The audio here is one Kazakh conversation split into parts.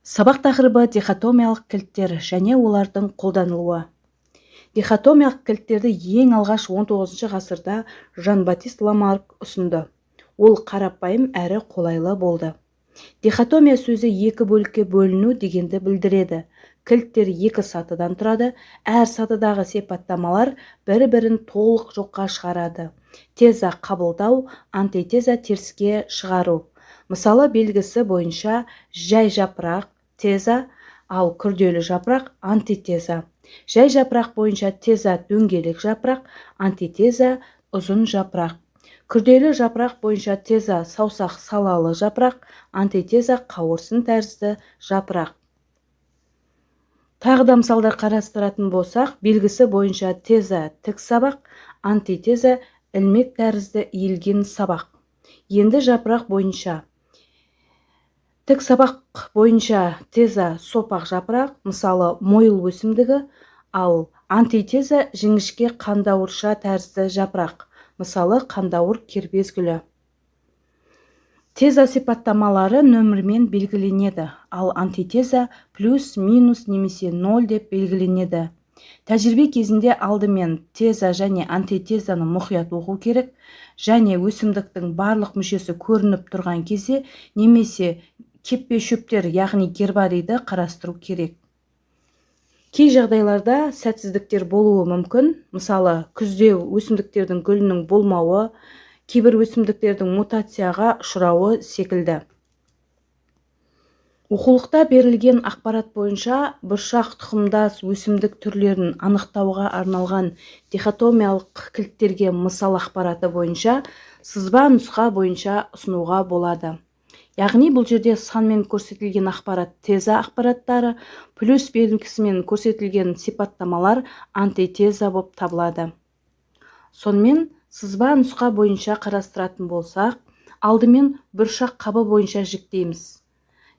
Сабақ тақырыбы дихотомиялық кілттер және олардың қолданылуы. Дихотомиялық кілттерді ең алғаш 19 ғасырда Жан-Батист Ламарк ұсынды. Ол қарапайым әрі қолайлы болды. Дихотомия сөзі екі бөлікке бөліну дегенді білдіреді. Кілттер екі сатыдан тұрады, әр сатыдағы сипаттамалар бір-бірін толық жоққа шығарады. Теза қабылдау, антитеза теріске шығару. Мысалы белгісі бойынша жай жапырақ теза, ал күрделі жапырақ антитеза. Жай жапырақ бойынша теза дөңгелек жапырақ, антитеза ұзын жапырақ. Күрделі жапырақ бойынша теза саусақ салалы жапырақ, антитеза қауырсын тәрізді жапырақ. Тағы да мысалдар қарастыратын болсақ, белгісі бойынша теза тік сабақ, антитеза ілмек тәрізді иілген сабақ. Енді жапырақ бойынша тік сабақ бойынша теза сопақ жапырақ, мысалы мойыл өсімдігі, ал антитеза жіңішке қандауырша тәрізді жапырақ, мысалы қандауыр кербез гүлі. Теза сипаттамалары нөмірмен белгіленеді, ал антитеза плюс, минус немесе 0 деп белгіленеді. Тәжірибе кезінде алдымен теза және антитезаны мұқият оқу керек, және өсімдіктің барлық мүшесі көрініп тұрған кезде немесе кеппе шөптер, яғни гербарийді қарастыру керек. Кей жағдайларда сәтсіздіктер болуы мүмкін, мысалы күзде өсімдіктердің гүлінің болмауы, кейбір өсімдіктердің мутацияға ұшырауы секілді. Оқулықта берілген ақпарат бойынша бұршақ тұқымдас өсімдік түрлерін анықтауға арналған дихотомиялық кілттерге мысал ақпараты бойынша сызба нұсқа бойынша ұсынуға болады. Яғни бұл жерде санмен көрсетілген ақпарат теза ақпараттары, плюс белгісімен көрсетілген сипаттамалар антитеза болып табылады. Сонымен сызба нұсқа бойынша қарастыратын болсақ, алдымен бұршақ қабы бойынша жіктейміз.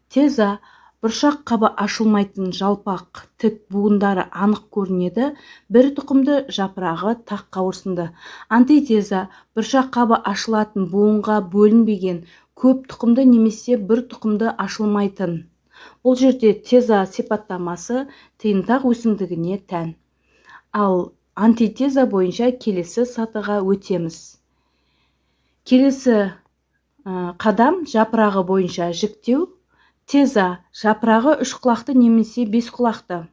Теза бұршақ қабы ашылмайтын жалпақ тік буындары анық көрінеді, бір тұқымды жапырағы тақ қауырсынды. Антитеза бұршақ қабы ашылатын буынға бөлінбеген көп тұқымды немесе бір тұқымды ашылмайтын. Бұл жерде теза сипаттамасы тиынтақ өсімдігіне тән. Ал антитеза бойынша келесі сатыға өтеміз. Келесі қадам жапырағы бойынша жіктеу. Теза жапырағы үш құлақты немесе бес құлақты.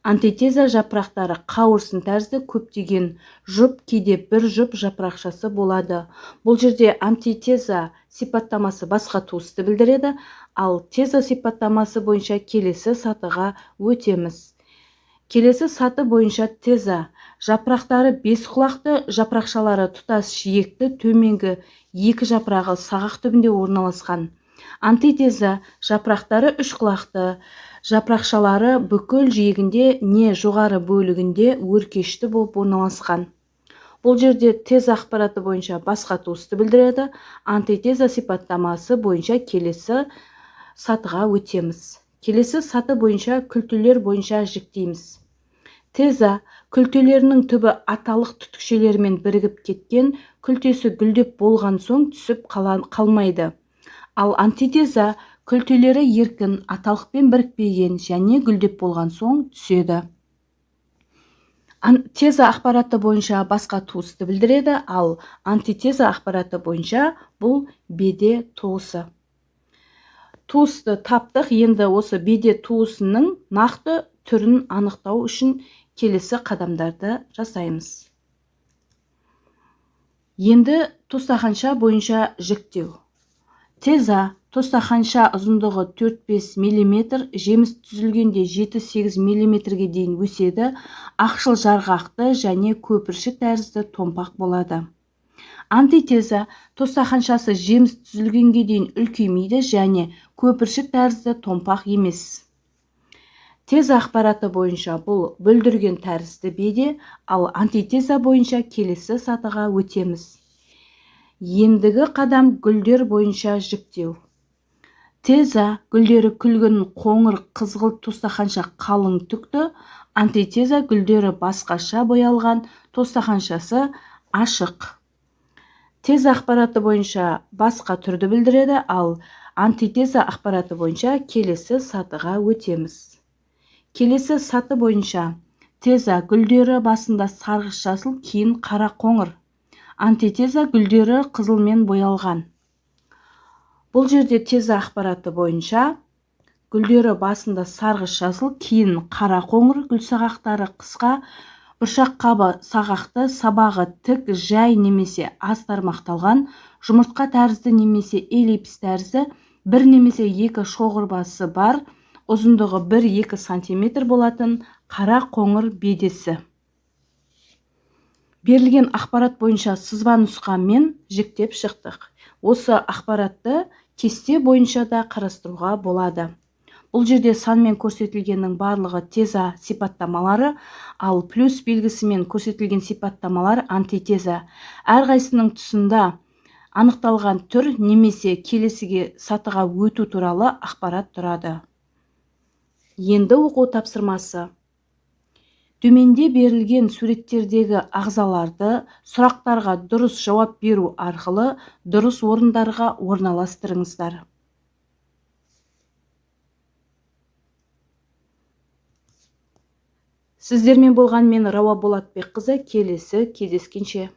Антитеза жапырақтары қауырсын тәрізді көптеген жұп, кейде бір жұп жапырақшасы болады. Бұл жерде антитеза сипаттамасы басқа туысты білдіреді, ал теза сипаттамасы бойынша келесі сатыға өтеміз. Келесі саты бойынша теза жапырақтары бес құлақты, жапырақшалары тұтас жиекті, төменгі екі жапырағы сағақ түбінде орналасқан. Антитеза жапырақтары үш құлақты, жапырақшалары бүкіл жиегінде не жоғары бөлігінде өркешті болып орналасқан. Бұл жерде теза ақпараты бойынша басқа туысты білдіреді, антитеза сипаттамасы бойынша келесі сатыға өтеміз. Келесі саты бойынша күлтелер бойынша жіктейміз. Теза күлтелерінің түбі аталық түтікшелерімен бірігіп кеткен, күлтесі гүлдеп болған соң түсіп қалмайды. Ал антитеза күлтелері еркін, аталықпен бірікпеген және гүлдеп болған соң түседі. Теза ақпараты бойынша басқа туысты білдіреді, ал антитеза ақпараты бойынша бұл беде туысы. Туысты таптық, енді осы беде туысының нақты түрін анықтау үшін келесі қадамдарды жасаймыз. Енді тостақанша бойынша жіктеу. Теза тостақанша ұзындығы 4-5 мм, жеміс түзілгенде 7-8 мм-ге дейін өседі, ақшыл жарғақты және көпіршік тәрізді томпақ болады. Антитеза тостақаншасы жеміс түзілгенге дейін үлкеймейді және көпіршік тәрізді томпақ емес. Теза ақпараты бойынша бұл бүлдірген тәрізді беде, ал антитеза бойынша келесі сатыға өтеміз. Ендігі қадам гүлдер бойынша жіктеу. Теза гүлдері күлгін қоңыр қызғылт тостақанша қалың түкті, антитеза гүлдері басқаша боялған, тостақаншасы ашық. Теза ақпараты бойынша басқа түрді білдіреді, ал антитеза ақпараты бойынша келесі сатыға өтеміз. Келесі саты бойынша теза гүлдері басында сарғыш жасыл, кейін қара қоңыр. Антитеза гүлдері қызылмен боялған. Бұл жерде теза ақпараты бойынша гүлдері басында сарғыш жасыл, кейін қара қоңыр, гүлсағақтары қысқа, бұршақ қабы сағақты, сабағы тік, жай немесе аз тармақталған, жұмыртқа тәрізді немесе эллипс тәрізді, бір немесе екі шоғыр басы бар, ұзындығы 1-2 см болатын қара қоңыр бедесі. Берілген ақпарат бойынша сызба нұсқамен жіктеп шықтық. Осы ақпаратты кесте бойынша да қарастыруға болады. Бұл жерде санмен көрсетілгеннің барлығы теза сипаттамалары, ал плюс белгісімен көрсетілген сипаттамалар антитеза. Әрқайсының тұсында анықталған түр немесе келесіге сатыға өту туралы ақпарат тұрады. Енді оқу тапсырмасы. Төменде берілген суреттердегі ағзаларды сұрақтарға дұрыс жауап беру арқылы дұрыс орындарға орналастырыңыздар. Сіздермен болған мен Рауа Болатбекқызы, келесі кездескенше.